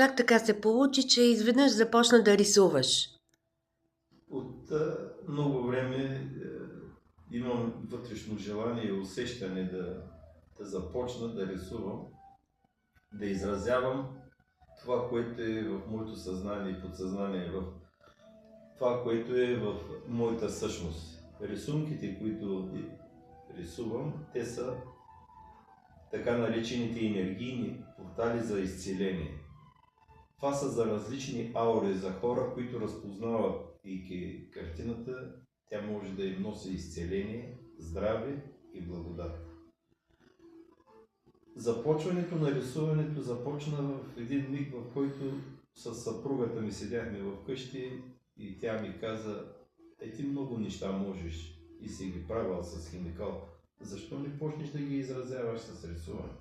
как така се получи, че изведнъж започна да рисуваш? От много време имам вътрешно желание и усещане да започна да рисувам, да изразявам това, което е в моето съзнание и подсъзнание, в това, което е в моята същност. Рисунките, които рисувам, те са така наречените енергийни портали за изцеление. Това са за различни аури, за хора, които разпознават и картината, тя може да им носи изцеление, здраве и благодат. Започването на рисуването започна в един миг, в който с съпругата ми седяхме вкъщи и тя ми каза: ти много неща можеш и си ги правил с химикал, защо не почнеш да ги изразяваш с рисуване?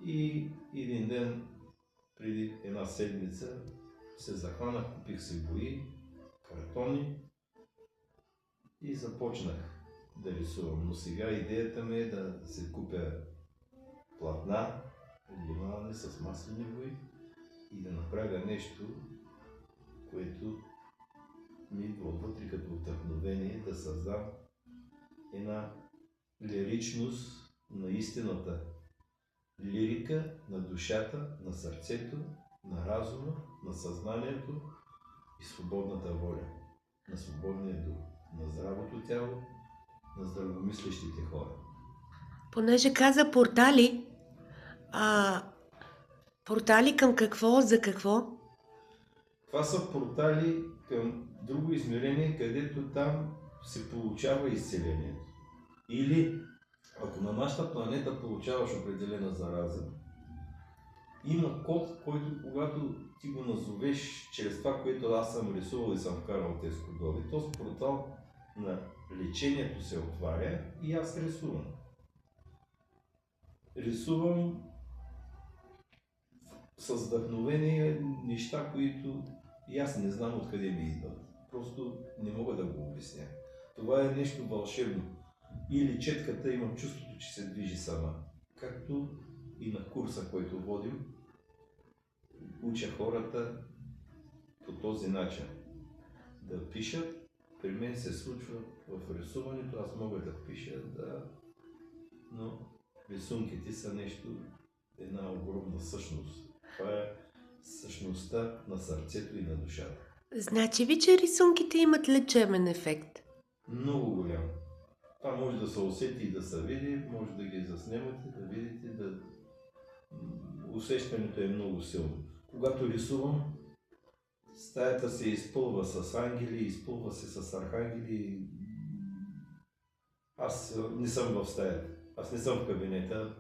И един ден, преди една седмица, се захванах, купих си бои, картони и започнах да рисувам. Но сега идеята ми е да се купя платна, отливане с маслени бои и да направя нещо, което ми идва отвътре като вдъхновение, да създам една лиричност на истината. Лирика на душата, на сърцето, на разума, на съзнанието и свободната воля, на свободния дух, на здравото тяло, на здравомислещите хора. Понеже каза портали, портали към какво, за какво? Това са портали към друго измерение, където там се получава изцелението. Или, ако на нашата планета получаваш определена зараза, има код, който когато ти го назовеш чрез това, което аз съм рисувал и съм вкарал тези кодове, този портал на лечението се отваря и аз рисувам. Рисувам с вдъхновение неща, които и аз не знам откъде ми идват. Просто не мога да го обясня. Това е нещо вълшебно. Или четката имам чувството, че се движи сама. Както и на курса, който водим, уча хората по този начин да пишат. При мен се случва в рисуването, аз мога да пиша, но рисунките са нещо, една огромна същност. Това е същността на сърцето и на душата. Значи ви, че рисунките имат лечебен ефект? Много голям. Това може да се усети и да се види, може да ги заснемате, да видите, усещането е много силно. Когато рисувам, стаята се изпълва с ангели, изпълва се с архангели. Аз не съм в стаята, аз не съм в кабинета,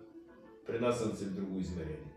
пренасям се в друго измерение.